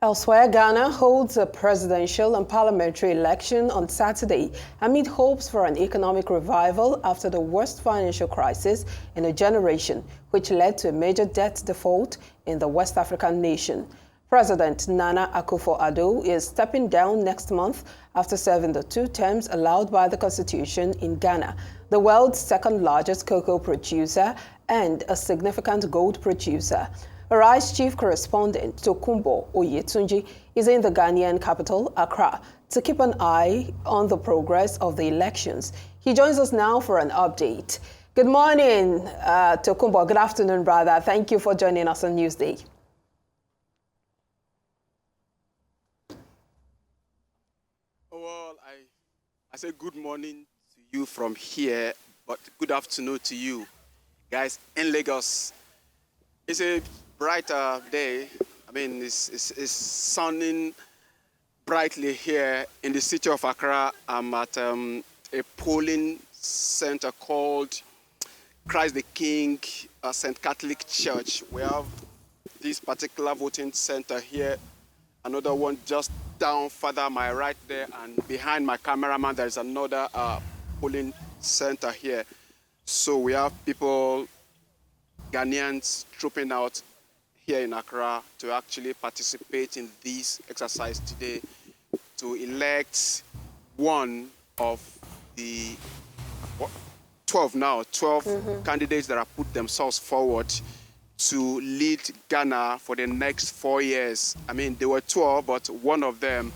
Elsewhere, Ghana holds a presidential and parliamentary election on Saturday amid hopes for an economic revival after the worst financial crisis in a generation, which led to a major debt default in the West African nation. President Nana Akufo-Addo is stepping down next month after serving the 2 terms allowed by the constitution in Ghana, the world's second largest cocoa producer and a significant gold producer. Arise chief correspondent Tokunbo Oyetunji is in the Ghanaian capital, Accra, to keep an eye on the progress of the elections. He joins us now for an update. Good morning, Tokunbo. Good afternoon, brother. Thank you for joining us on Newsday. Well, I say good morning to you from here, but good afternoon to you guys in Lagos. It's a brighter day. I mean, it's sounding brightly here in the city of Accra. I'm at a polling center called Christ the King St. Catholic Church. We have this particular voting center here, another one just down further my right there, and behind my cameraman there is another polling center here. So we have people, Ghanaians, trooping out here in Accra to actually participate in this exercise today to elect one of the 12 candidates that have put themselves forward to lead Ghana for the next 4 years. I mean, there were 12, but one of them,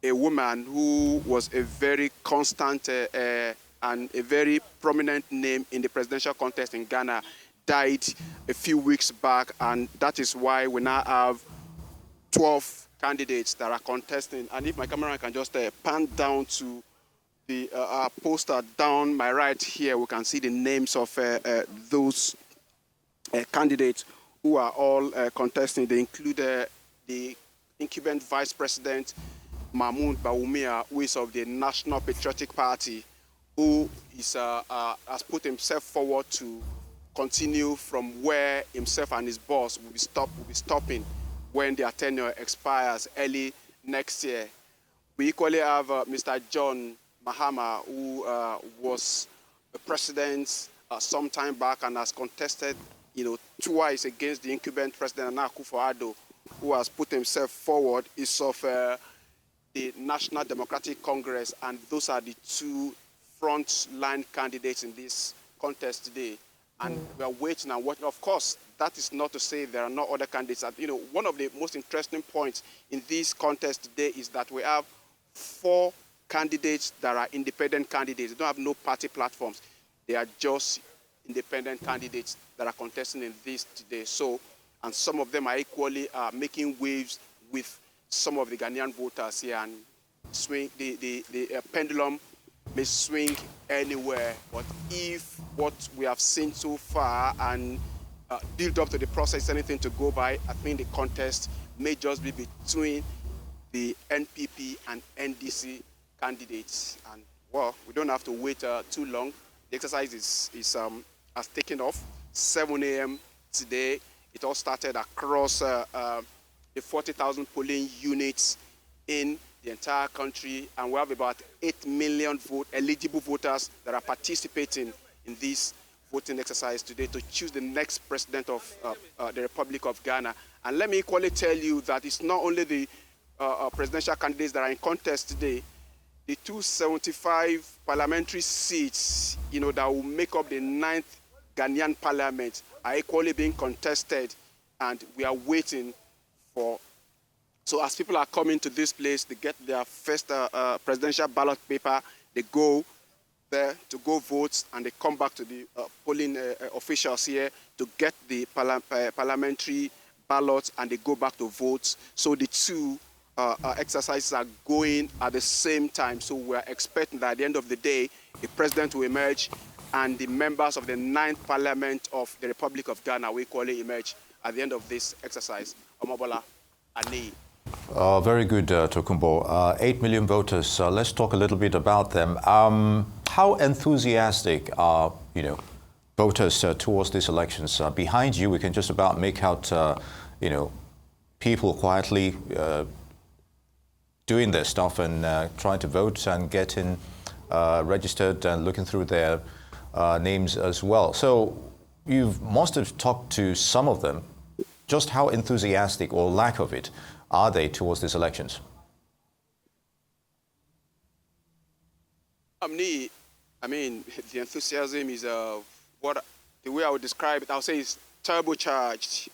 a woman who was a very constant and a very prominent name in the presidential contest in Ghana, died a few weeks back, and that is why we now have 12 candidates that are contesting. And if my camera can just pan down to the poster down my right here, we can see the names of those candidates who are all contesting. They include the incumbent Vice President Mahmoud Bawumia, who is of the National Patriotic Party, who is, has put himself forward to continue from where himself and his boss will be stopping when their tenure expires early next year. We equally have Mr. John Mahama, who was the president some time back and has contested, twice against the incumbent president Nana Akufo-Addo, who has put himself forward. Is of the National Democratic Congress, and those are the 2 front-line candidates in this contest today. And we are waiting and watching. Of course, that is not to say there are no other candidates. One of the most interesting points in this contest today is that we have 4 candidates that are independent candidates. They don't have no party platforms. They are just independent candidates that are contesting in this today. So, and some of them are equally making waves with some of the Ghanaian voters here, and swing the pendulum may swing anywhere. But if what we have seen so far and build up to the process anything to go by, I think the contest may just be between the NPP and NDC candidates. And well, we don't have to wait too long. The exercise has taken off 7 a.m. today. It all started across the 40,000 polling units in the entire country, and we have about 8 million eligible voters that are participating in this voting exercise today to choose the next president of the Republic of Ghana. And let me equally tell you that it's not only the presidential candidates that are in contest today. The 275 parliamentary seats, that will make up the 9th Ghanaian parliament are equally being contested, and we are waiting for. So as people are coming to this place, they get their first presidential ballot paper, they go there to go vote, and they come back to the polling officials here to get the parliamentary ballots, and they go back to vote. So the 2 exercises are going at the same time. So we're expecting that at the end of the day, the president will emerge, and the members of the 9th Parliament of the Republic of Ghana will equally emerge at the end of this exercise. Omobola Ani. Very good, Tokunbo. 8 million voters. Let's talk a little bit about them. How enthusiastic are, voters towards these elections? Behind you, we can just about make out, people quietly doing their stuff and trying to vote and getting registered and looking through their names as well. So you must have talked to some of them. Just how enthusiastic or lack of it are they towards these elections? I mean, the enthusiasm is the way I would describe it, I would say is turbocharged,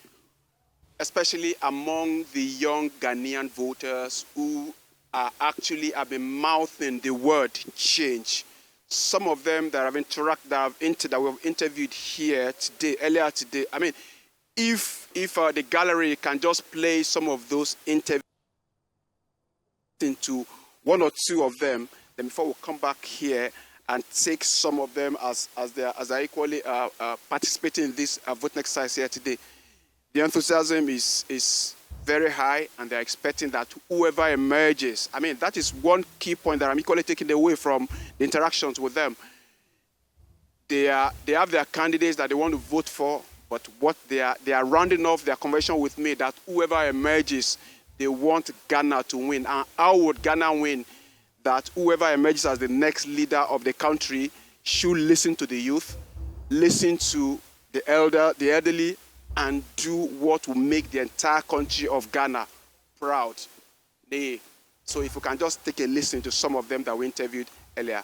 especially among the young Ghanaian voters who have been mouthing the word change. Some of them that we've interviewed here today, earlier today. I mean, if the gallery can just play some of those interviews into one or two of them, then before we come back here and take some of them as they're equally participating in this voting exercise here today. The enthusiasm is very high, and they're expecting that whoever emerges, I mean, that is one key point that I'm equally taking away from the interactions with them. They have their candidates that they want to vote for, but what they are rounding off their conversation with me that whoever emerges, they want Ghana to win. And how would Ghana win? That whoever emerges as the next leader of the country should listen to the youth, listen to the elderly, and do what will make the entire country of Ghana proud. So if we can just take a listen to some of them that we interviewed earlier.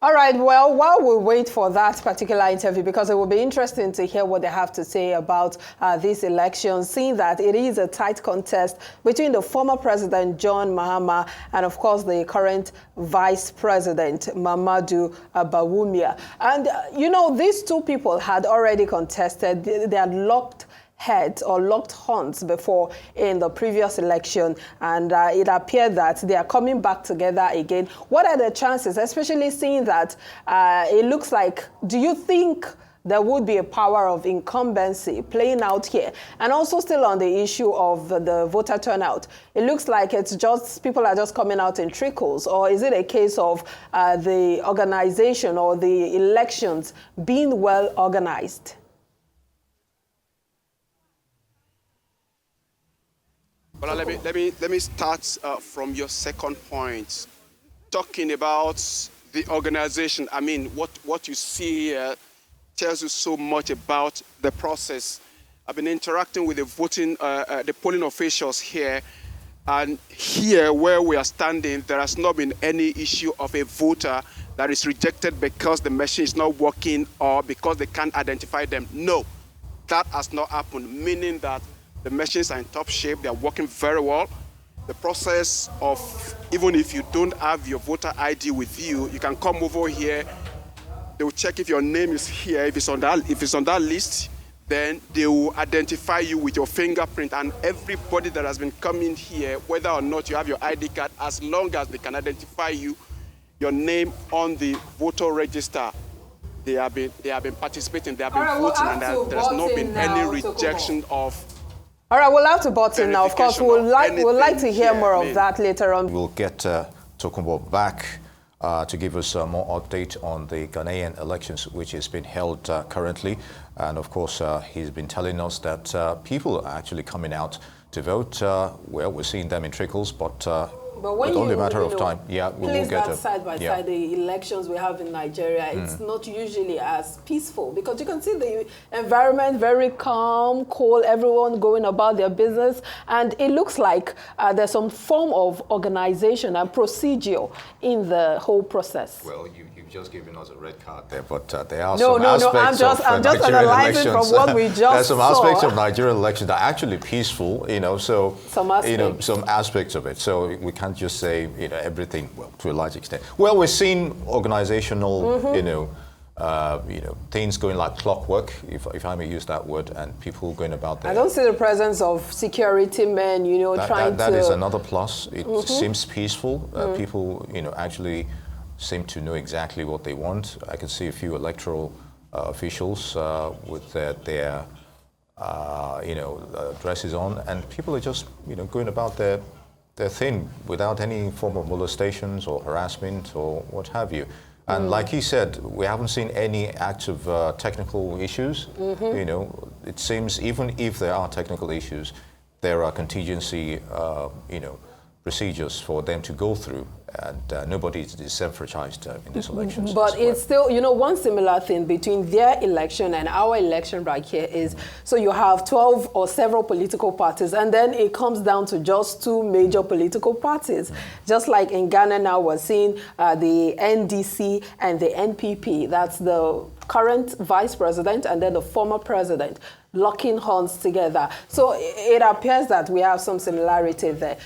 All right, well, while we wait for that particular interview, because it will be interesting to hear what they have to say about this election, seeing that it is a tight contest between the former president, John Mahama, and of course the current vice president, Mamadou Bawumia. And, you know, these two people had already contested. They had locked heads or locked horns before in the previous election, and it appeared that they are coming back together again. What are the chances, especially seeing that it looks like, do you think there would be a power of incumbency playing out here? And also still on the issue of the voter turnout, it looks like it's just people are just coming out in trickles, or is it a case of the organization or the elections being well organized? Well, let me start from your second point, talking about the organization. I mean, what you see here tells you so much about the process. I've been interacting with the polling officials here, and here where we are standing, there has not been any issue of a voter that is rejected because the machine is not working or because they can't identify them. No, that has not happened, meaning that the machines are in top shape. They are working very well. The process of, even if you don't have your voter ID with you, you can come over here. They will check if your name is here. If it's on that list, then they will identify you with your fingerprint. And everybody that has been coming here, whether or not you have your ID card, as long as they can identify you, your name on the voter register, they have been participating. They have been voting, and there has not been any rejection of. All right, we'll have to button now. Of course, we'll like to hear more of that later on. We'll get Tokunboh back to give us more update on the Ghanaian elections, which has been held currently. And of course, he's been telling us that people are actually coming out to vote. Well, we're seeing them in trickles, but it's only a matter of time. Yeah, we will get that side by side the elections we have in Nigeria. It's not usually as peaceful, because you can see the environment very calm, cool, everyone going about their business, and it looks like there's some form of organization and procedure in the whole process. Well, you've just given us a red card there, but there are some aspects I'm just Nigerian analyzing elections. from what we just There's some saw. aspects of Nigerian elections that are actually peaceful, you know, so some aspects. some aspects of it. So we can't just say, everything, well, to a large extent. Well, we're seeing organizational, things going like clockwork, if I may use that word, and people going about there. I don't see the presence of security men, trying to... That is another plus. It seems peaceful. People, actually seem to know exactly what they want. I can see a few electoral officials with their dresses on, and people are just, going about their thing without any form of molestations or harassment or what have you. And like he said, we haven't seen any acts of technical issues. It seems even if there are technical issues, there are contingency, procedures for them to go through, and nobody is disenfranchised in this election. But it's still, one similar thing between their election and our election right here is, so you have 12 or several political parties, and then it comes down to just two major political parties. Just like in Ghana now, we're seeing the NDC and the NPP. That's the current vice president and then the former president locking horns together. So it appears that we have some similarity there.